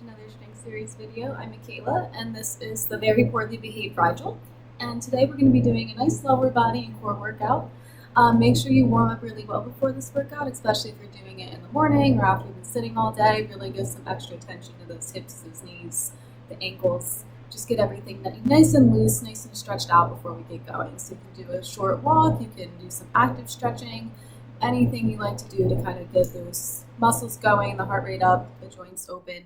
another strength series video. I'm Michaela, and this is the Very Poorly Behaved Rigel. And today we're going to be doing a nice lower body and core workout. Make sure you warm up really well before this workout, especially if you're doing it in the morning or after you've been sitting all day. Really give some extra attention to those hips, those knees, the ankles. Just get everything nice and loose, nice and stretched out before we get going. So you can do a short walk, you can do some active stretching, anything you like to do to kind of get those muscles going, the heart rate up, the joints open.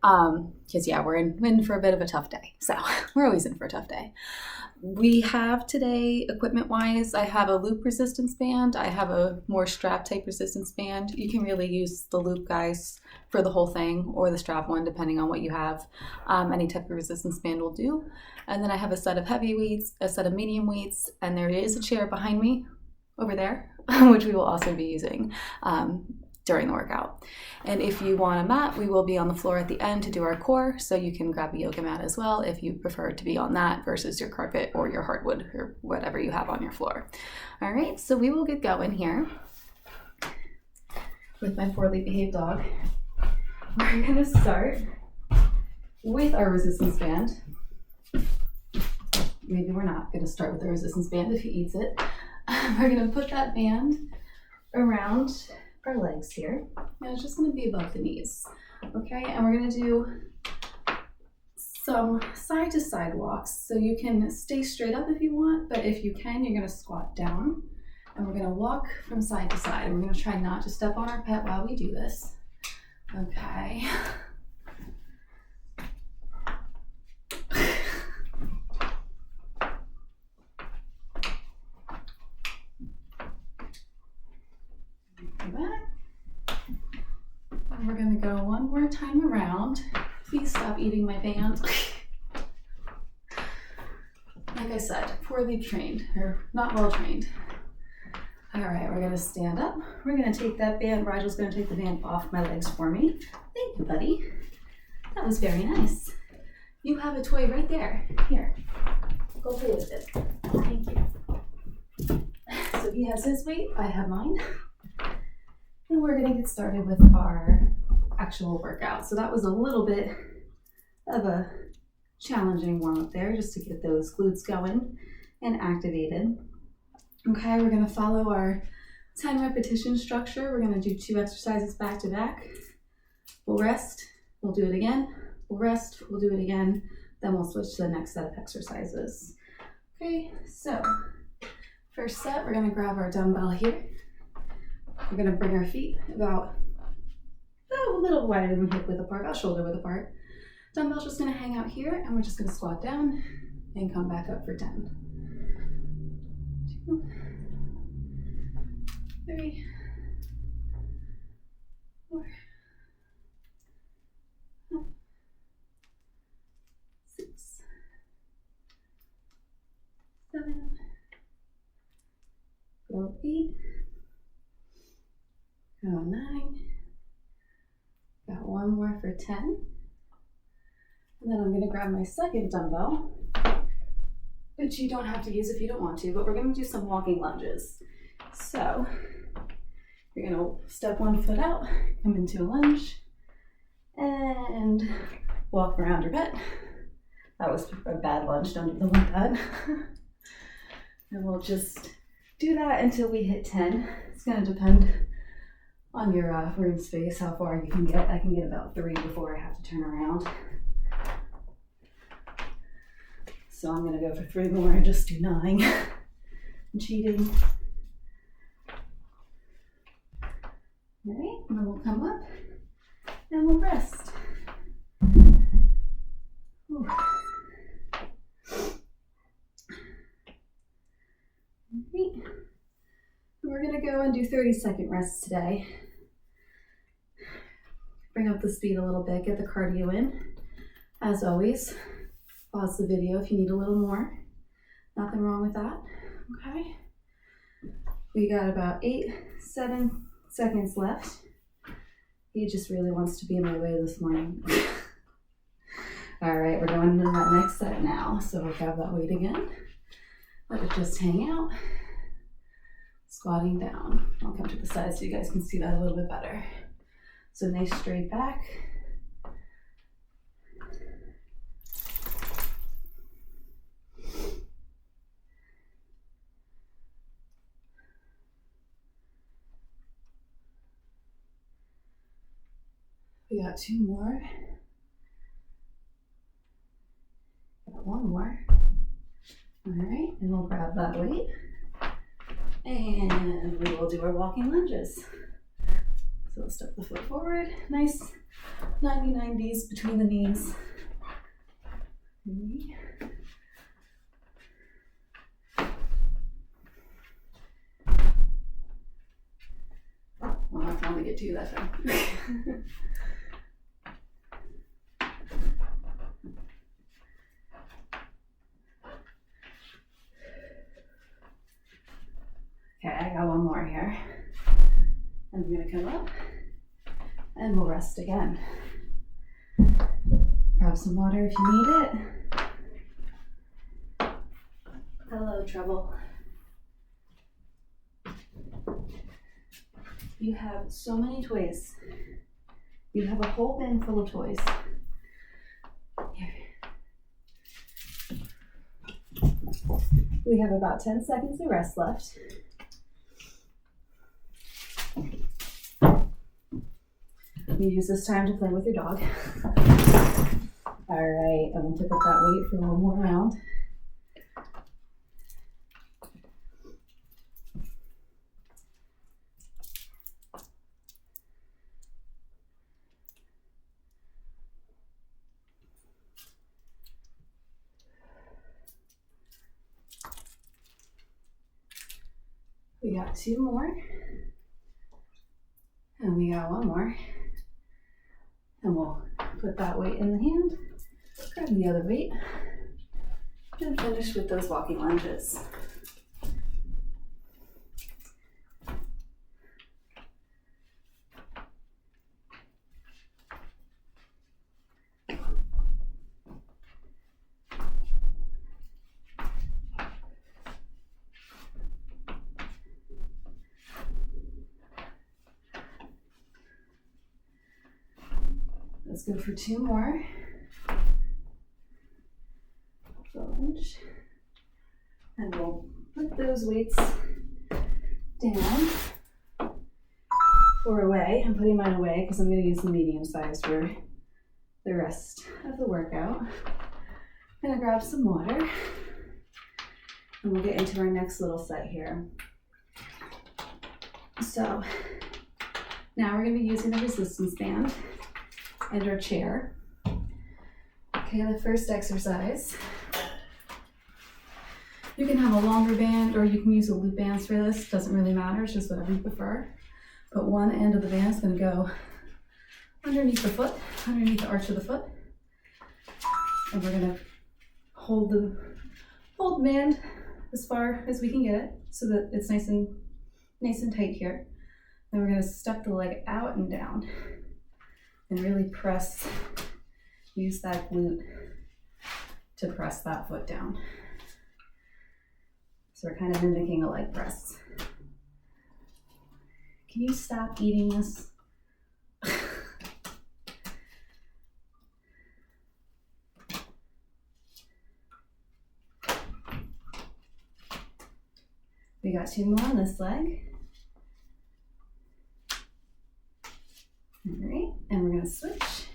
Because we're in for a bit of a tough day. So we're always in for a tough day. We have today, equipment-wise, I have a loop resistance band. I have a more strap type resistance band. You can really use the loop, guys, for the whole thing, or the strap one, depending on what you have. Any type of resistance band will do. And then I have a set of heavy weights, a set of medium weights, and there is a chair behind me over there, which we will also be using during the workout. And if you want a mat, we will be on the floor at the end to do our core, so you can grab a yoga mat as well if you prefer to be on that versus your carpet or your hardwood or whatever you have on your floor. All right, so we will get going here with my poorly behaved dog. We're gonna start with our resistance band. Maybe we're not gonna start with the resistance band if he eats it. We're gonna put that band around our legs here, and it's just going to be above the knees, okay? And we're going to do some side to side walks, so you can stay straight up if you want, but if you can, you're going to squat down, and we're going to walk from side to side, and we're going to try not to step on our pet while we do this, okay? And we're going to go one more time around. Please stop eating my band. Like I said, poorly trained, or not well trained. All right, we're going to stand up. We're going to take that band. Rigel's going to take the band off my legs for me. Thank you, buddy. That was very nice. You have a toy right there. Here, go play with it. Thank you. So he has his weight, I have mine. And we're going to get started with our actual workout. So that was a little bit of a challenging warm-up there, just to get those glutes going and activated. Okay, we're going to follow our 10 repetition structure. We're going to do 2 exercises back to back. We'll rest, we'll do it again, we'll rest, we'll do it again, then we'll switch to the next set of exercises. Okay, so first set, we're going to grab our dumbbell here. We're going to bring our feet about a little wider than hip width apart, about shoulder width apart. Dumbbell's just going to hang out here, and we're just going to squat down and come back up for 10. 2, 3, 4, 5, 6, 7, go 8, go 9, got one more for 10, and then I'm going to grab my second dumbbell, which you don't have to use if you don't want to, but we're going to do some walking lunges. So you're going to step one foot out, come into a lunge, and walk around your pet. That was a bad lunge, don't even want that. And we'll just do that until we hit 10. It's going to depend on your room space, how far you can get. I can get about 3 before I have to turn around. So I'm going to go for 3 more and just do 9. I'm cheating. All right, and then we'll come up and we'll rest. Whew. Right. We're going to go and do 30-second rests today. Bring up the speed a little bit, get the cardio in. As always, pause the video if you need a little more. Nothing wrong with that, okay? We got about 7 seconds left. He just really wants to be in my way this morning. All right, we're going into that next set now. So we'll grab that weight again. Let it just hang out. Squatting down. I'll come to the side so you guys can see that a little bit better. So nice straight back. We got 2 more. Got 1 more. All right, and we'll grab that weight. And we will do our walking lunges. So we'll step the foot forward. Nice 90s between the knees. Well, not trying to get to that time. Okay, I got 1 more here. And I'm gonna come up and we'll rest again. Grab some water if you need it. Hello, trouble. You have so many toys. You have a whole bin full of toys. Here. We have about 10 seconds of rest left. You use this time to play with your dog. All right, and we'll pick up that weight for 1 more round. We got 2 more. And we got 1 more. And we'll put that weight in the hand, grab the other weight, and finish with those walking lunges. Let's go for 2 more. Lunge. And we'll put those weights down or away. I'm putting mine away because I'm going to use the medium size for the rest of the workout. I'm going to grab some water and we'll get into our next little set here. So now we're going to be using the resistance band and our chair. Okay, the first exercise. You can have a longer band or you can use a loop bands for this. Doesn't really matter, it's just whatever you prefer. But one end of the band is going to go underneath the foot, underneath the arch of the foot. And we're going to hold the band as far as we can get it so that it's nice and tight here. Then we're going to step the leg out and down and really press, use that glute to press that foot down. So we're kind of mimicking a leg press. Can you stop eating this? We got 2 more on this leg. All right, and we're gonna switch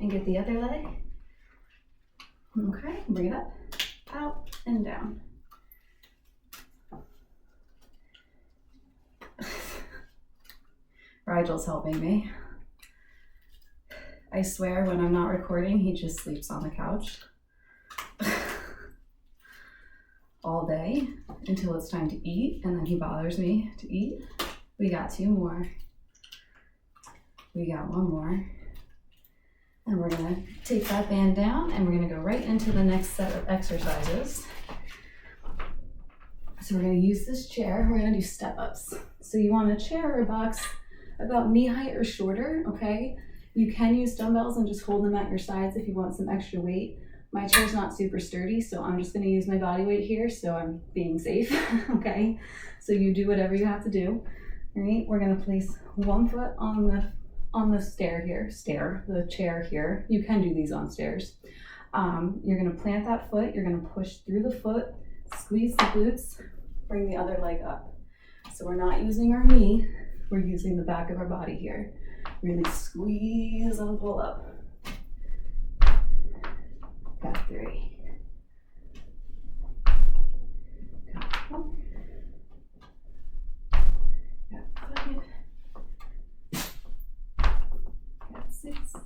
and get the other leg. Okay, bring it up, out, and down. Rigel's helping me. I swear when I'm not recording, he just sleeps on the couch all day until it's time to eat, and then he bothers me to eat. We got 2 more. We got 1 more. And we're gonna take that band down and we're gonna go right into the next set of exercises. So we're gonna use this chair. We're gonna do step ups. So you want a chair or a box about knee height or shorter, okay? You can use dumbbells and just hold them at your sides if you want some extra weight. My chair's not super sturdy, so I'm just gonna use my body weight here, so I'm being safe, okay? So you do whatever you have to do, all right? We're gonna place 1 foot on the the chair here. You can do these on stairs. You're gonna plant that foot, you're gonna push through the foot, squeeze the glutes, bring the other leg up. So we're not using our knee, we're using the back of our body here. Really squeeze and pull up. Got 3. Got 4. Got 5. Got 6. 7.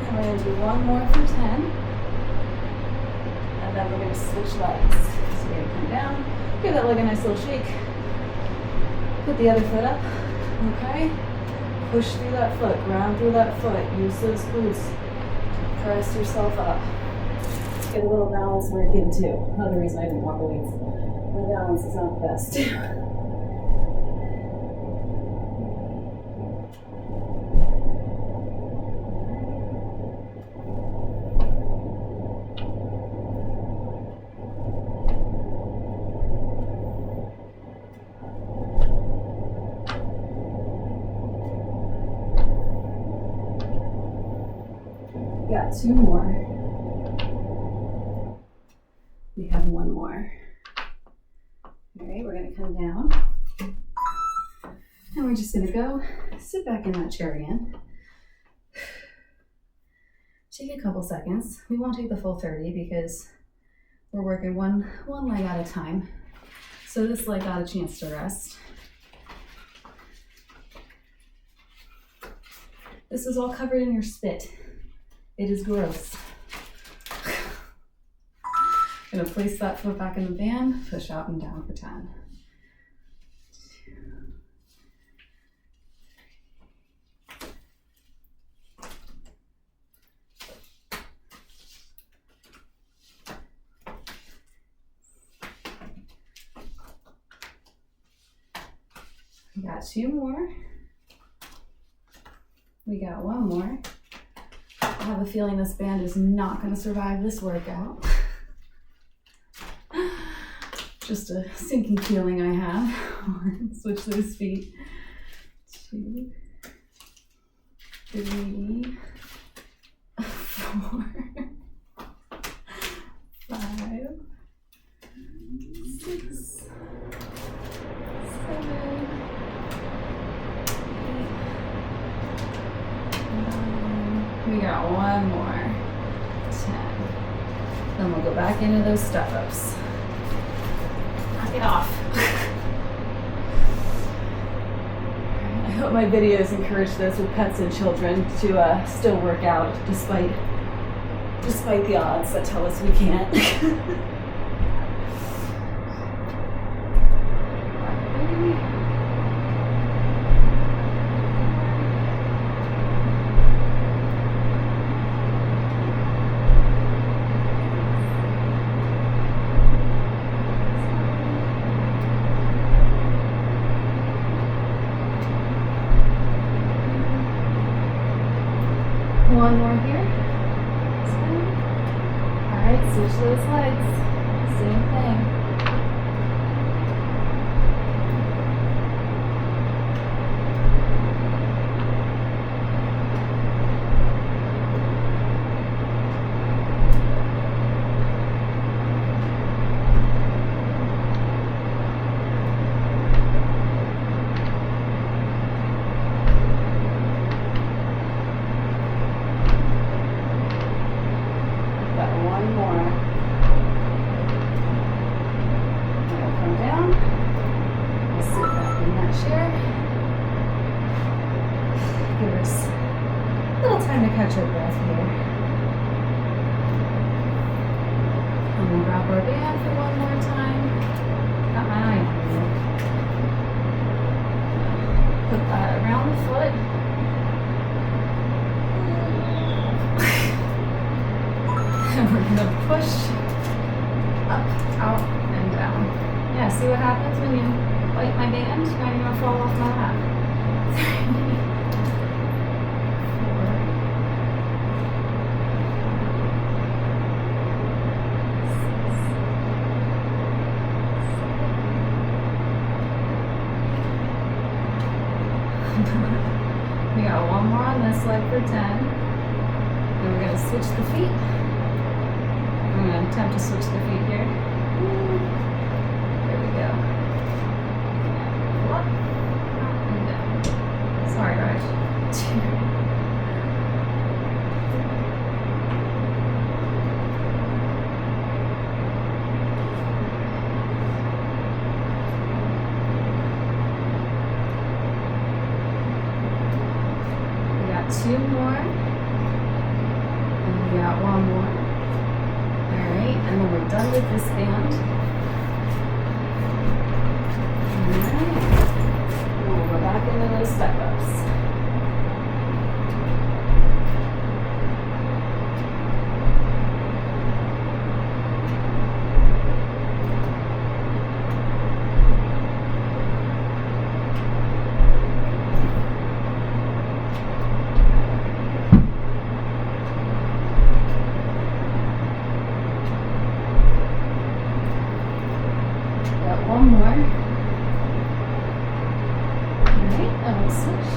And we're going to do one more for 10. And then we're going to switch legs. So we're going to come down, give that leg a nice little shake. Put the other foot up, okay? Push through that foot, ground through that foot. Use those glutes to press yourself up. Get a little balance working too. Another reason I didn't want the weights. My balance is not the best. Got 2 more. We have 1 more. All right, we're gonna come down. And we're just gonna go sit back in that chair again. Take a couple seconds. We won't take the full 30 because we're working one leg at a time. So this leg got a chance to rest. This is all covered in your spit. It is gross. I'm gonna place that foot back in the band, push out and down for 10. 2. We got 2 more. We got 1 more. I have a feeling this band is not going to survive this workout. Just a sinking feeling I have. Switch those feet. 2, 3, 4, 5, 6, 7, 8, 9. We got 1 more. 10. Then we'll go back into those step-ups. Knock it off. I hope my videos encourage those with pets and children to still work out despite the odds that tell us we can't. One more here. All right, switch those legs. Same thing. Catch our breath here. And we'll grab our band for 1 more time. Got my eye on you. Put that around the foot. And we're gonna push up, out, and down. Yeah, see what happens when you bite my band? Now you're gonna fall off my lap. 3, 4, we got 1 more on this leg for 10. Then we're going to switch the feet. I'm going to attempt to switch the feet here. There we go. Up and down. Sorry, Raj. We got 2 more. And we got 1 more. Alright, and then we're done with this band. Alright. We'll go back into those step-ups. Got 1 more. Alright, and we'll switch.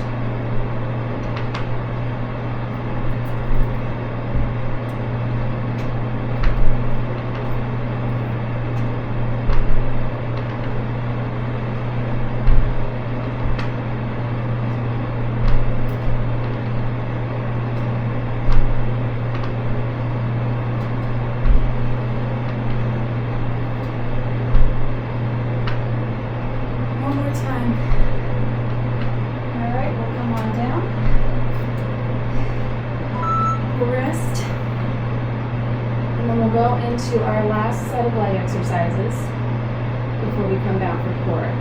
One more time. Alright, we'll come on down. We'll rest. And then we'll go into our last set of leg exercises before we come down for core.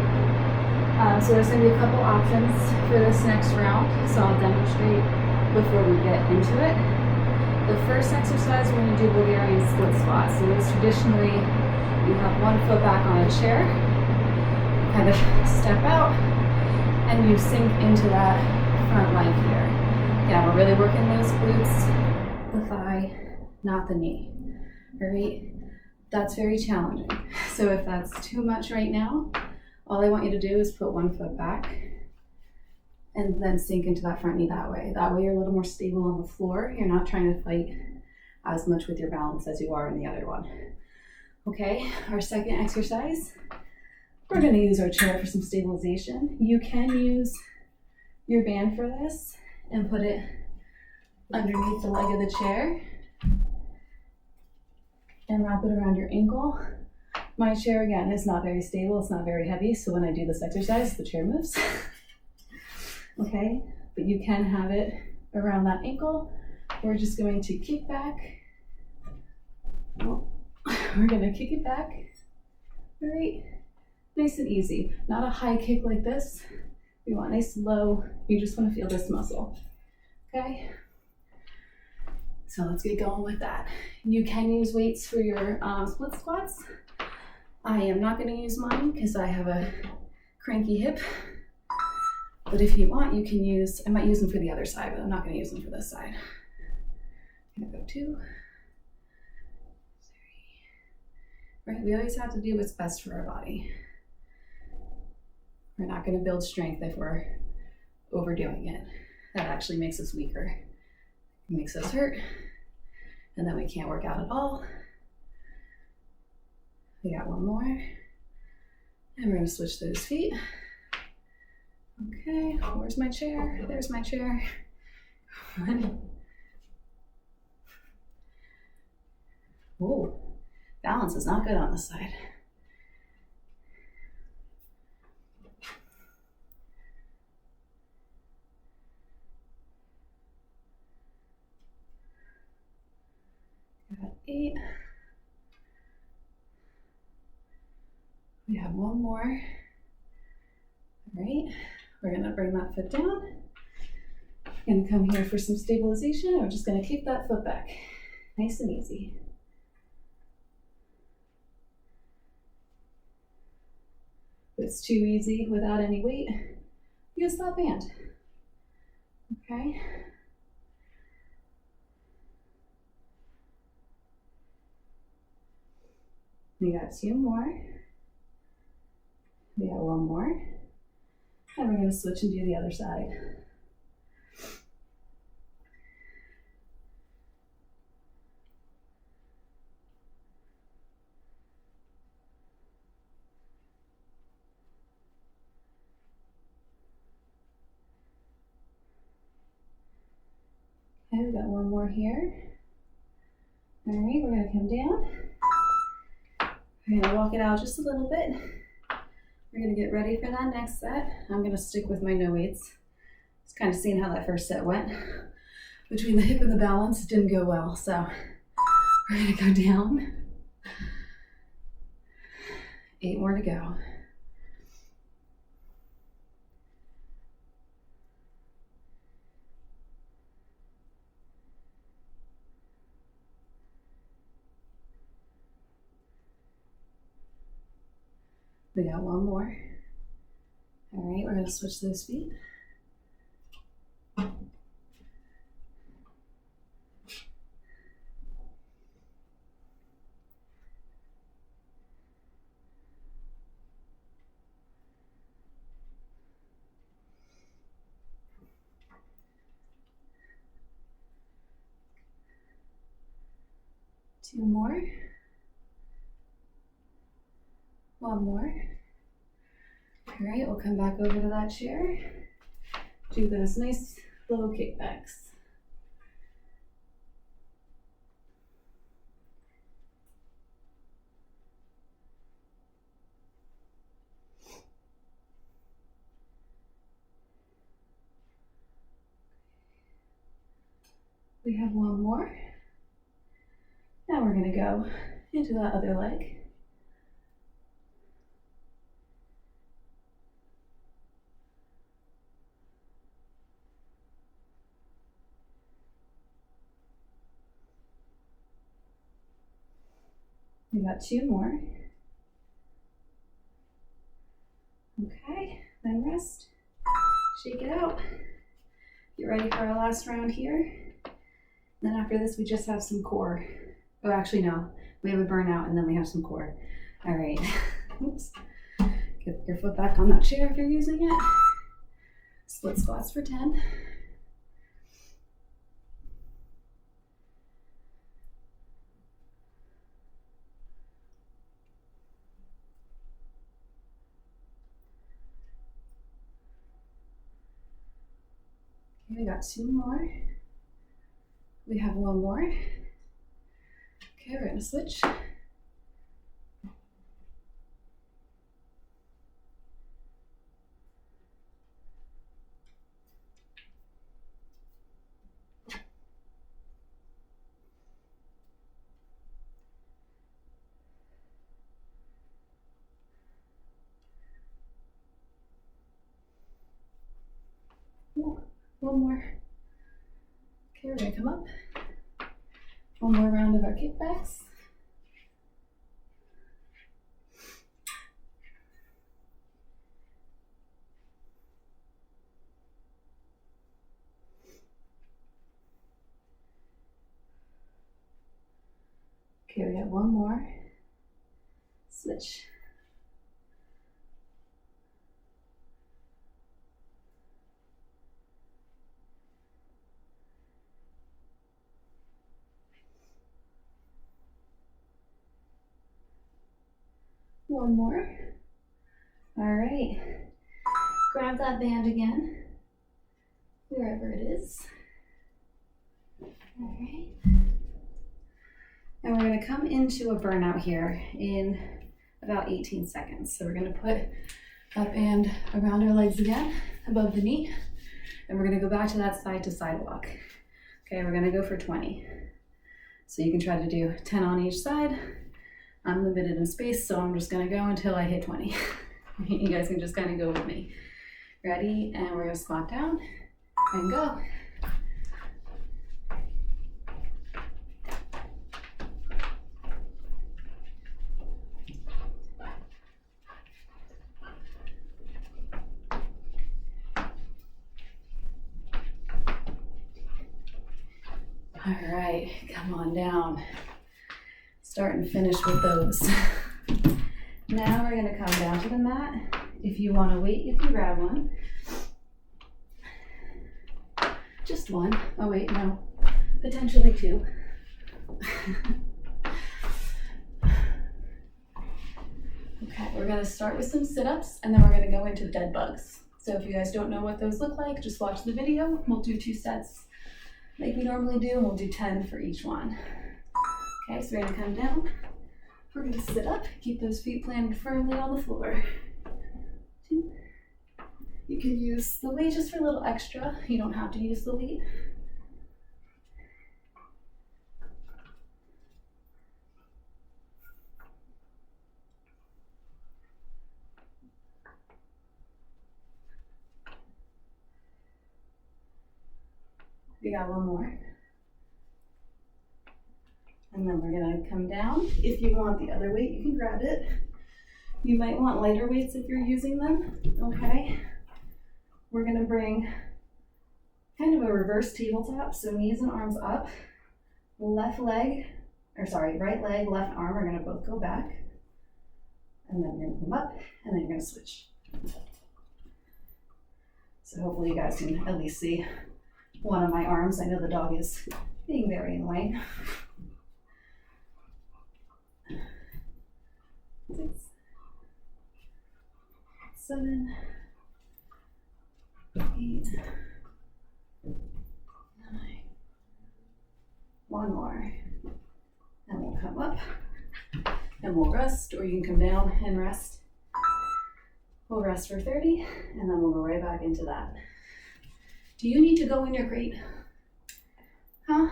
So there's going to be a couple options for this next round, so I'll demonstrate before we get into it. The first exercise, we're going to do Bulgarian split squat. So this traditionally, you have 1 foot back on a chair, kind of step out, and you sink into that front leg here. Yeah, we're really working those glutes, the thigh, not the knee. All right, that's very challenging. So if that's too much right now, all I want you to do is put 1 foot back and then sink into that front knee that way. That way you're a little more stable on the floor. You're not trying to fight as much with your balance as you are in the other one. Okay, our second exercise, we're going to use our chair for some stabilization. You can use your band for this and put it underneath the leg of the chair and wrap it around your ankle. My chair, again, is not very stable. It's not very heavy, so when I do this exercise, the chair moves. Okay, but you can have it around that ankle. We're just going to kick back. Oh, we're going to kick it back. All right. Nice and easy. Not a high kick like this. We want nice low. You just want to feel this muscle. Okay? So let's get going with that. You can use weights for your split squats. I am not going to use mine because I have a cranky hip. But if you want, you can use, I might use them for the other side, but I'm not going to use them for this side. I'm going to go 2, 3. Right? We always have to do what's best for our body. We're not going to build strength if we're overdoing it. That actually makes us weaker. It makes us hurt, and then we can't work out at all. We got 1 more, and we're going to switch those feet. Okay, where's my chair? There's my chair. Whoa, balance is not good on this side. Got 8. We have 1 more. All right, we're gonna bring that foot down. We're gonna come here for some stabilization. We're just gonna kick that foot back. Nice and easy. If it's too easy without any weight, use that band. Okay. We got 2 more. We got 1 more. And we're going to switch and do the other side. we got one more here. All right, we're gonna come down. We're gonna walk it out just a little bit. We're gonna get ready for that next set. I'm gonna stick with my no weights. Just kind of seeing how that first set went. Between the hip and the balance, it didn't go well. So we're gonna go down. 8 more to go. We got one more. All right, we're gonna switch those feet. Two more. One more. All right, we'll come back over to that chair. Do those nice little kickbacks. We have one more. Now we're gonna go into that other leg. We got two more. Okay, then rest. Shake it out. Get ready for our last round here. Then after this, we just have some core. Oh, actually, no. We have a burnout and then we have some core. All right. Oops. Get your foot back on that chair if you're using it. Split squats for 10. Okay, we got two more. We have one more. Okay, we're gonna switch. One more. Okay, we're gonna come up. One more round of our kickbacks. Okay, we got one more. Switch. One more. All right. Grab that band again, wherever it is. All right. And we're going to come into a burnout here in about 18 seconds. So we're going to put that band around our legs again, above the knee. And we're going to go back to that side to side walk. Okay, we're going to go for 20. So you can try to do 10 on each side. I'm limited in space, so I'm just gonna go until I hit 20. You guys can just kind of go with me. Ready? And we're gonna squat down and go. All right, come on down. Start and finish with those. Now we're gonna come down to the mat. If you want to wait, you can grab one. Just one. Oh wait, no. Potentially two. Okay, we're gonna start with some sit-ups and then we're gonna go into dead bugs. So if you guys don't know what those look like, just watch the video. We'll do 2 sets like we normally do, and we'll do 10 for each one. Okay, so we're gonna come down. We're gonna sit up, keep those feet planted firmly on the floor. 2. You can use the weight just for a little extra. You don't have to use the weight. We got one more. And then we're gonna come down. If you want the other weight, you can grab it. You might want lighter weights if you're using them, okay? We're gonna bring kind of a reverse tabletop, so knees and arms up. Right leg, left arm are gonna both go back. And then you're gonna come up, and then you're gonna switch. So hopefully you guys can at least see one of my arms. I know the dog is being very annoying. 6, 7, 8, 9. One more. And we'll come up and we'll rest, or you can come down and rest. We'll rest for 30, and then we'll go right back into that. Do you need to go in your crate? Huh?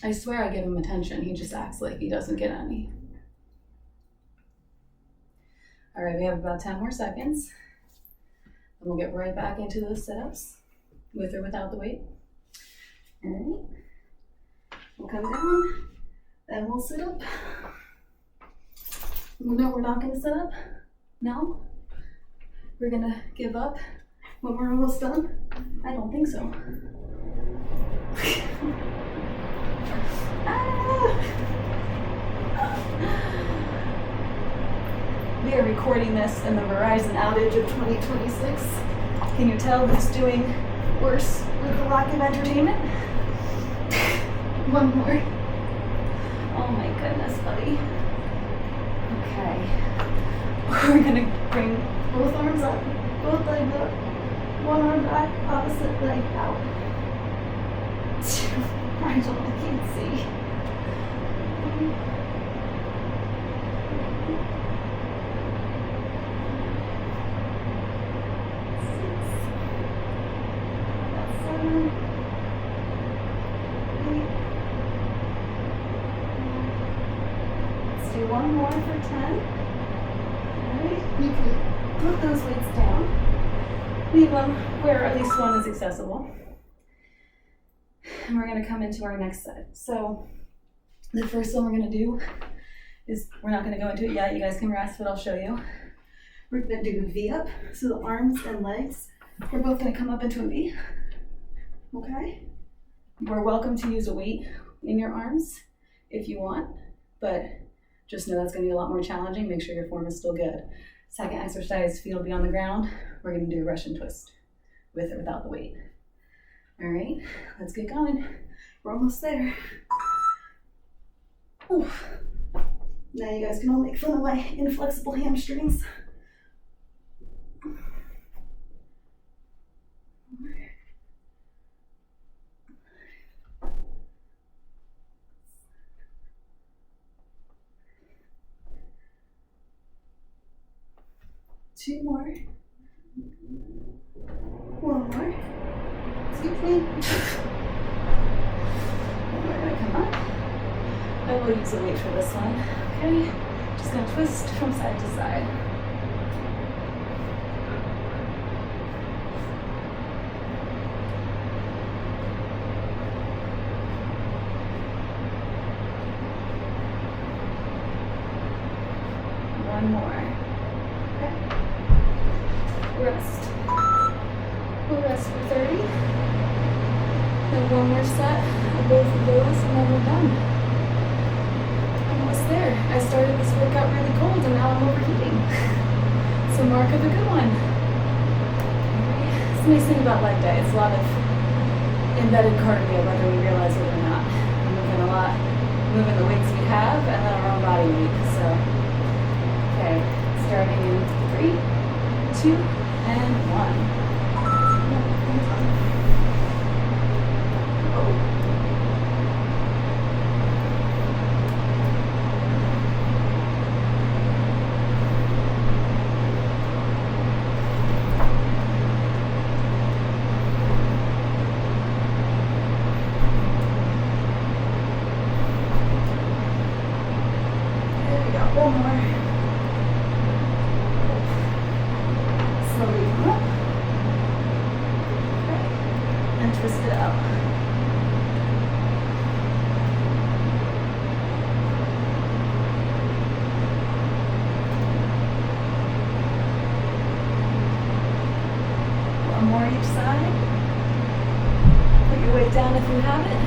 I swear I give him attention. He just acts like he doesn't get any. All right, we have about 10 more seconds. And we'll get right back into those sit-ups, with or without the weight. All right. We'll come down, then we'll sit up. No, we're not gonna sit up. No? We're gonna give up when we're almost done? I don't think so. We are recording this in the Verizon outage of 2026. Can you tell who's doing worse with the lack of entertainment? One more. Oh my goodness, buddy. Okay. We're gonna bring both arms up, both legs up, one arm back, opposite leg out. I can't see. 7, 8. Let's do one more for 10. Alright, you can put those weights down. Leave them where at least one is accessible. And we're going to come into our next set. So the first one we're going to do is, we're not going to go into it yet. You guys can rest, but I'll show you. We're going to do a V up. So the arms and legs, we're both going to come up into a V. Okay? You're welcome to use a weight in your arms if you want, but just know that's going to be a lot more challenging. Make sure your form is still good. Second exercise, feet will be on the ground. We're going to do a Russian twist with or without the weight. All right, let's get going. We're almost there. Oof. Now you guys can all make fun of my inflexible hamstrings. Two more. One more. Excuse me. And we're gonna come up. I will use a weight for this one. Okay. Just gonna twist from side to side. One more. Okay. Rest. We'll rest for 30. Then one more set of both of those, and then we're done. Almost there. I started this workout really cold, and now I'm overheating. So mark of a good one. It's the nice thing about leg day. It's a lot of embedded cardio, whether we realize it or not. We're moving a lot, moving the weights we have, and then our own body weight. So, okay, starting in 3, 2, and couple more. Slowly come up. Okay. And twist it out. One more each side. Put your weight down if you have it.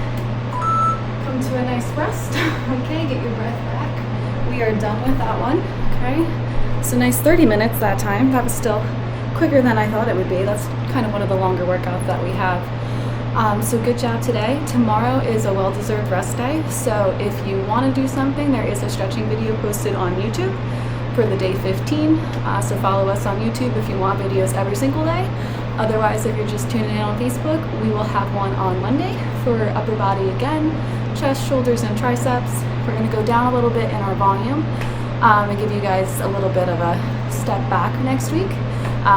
Come to a nice rest. Okay, get your breath back. We are done with that one. Okay, so nice 30 minutes that time. That was still quicker than I thought it would be. That's kind of one of the longer workouts that we have. So good job today. Tomorrow is a well-deserved rest day. So if you want to do something, there is a stretching video posted on YouTube for the day 15. So follow us on YouTube if you want videos every single day. Otherwise, if you're just tuning in on Facebook, we will have one on Monday for upper body again, chest, shoulders, and triceps. We're going to go down a little bit in our volume and give you guys a little bit of a step back next week,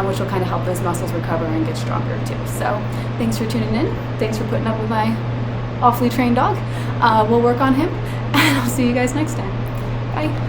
which will kind of help those muscles recover and get stronger too. So thanks for tuning in. Thanks for putting up with my awfully trained dog. We'll work on him, and I'll see you guys next time. Bye.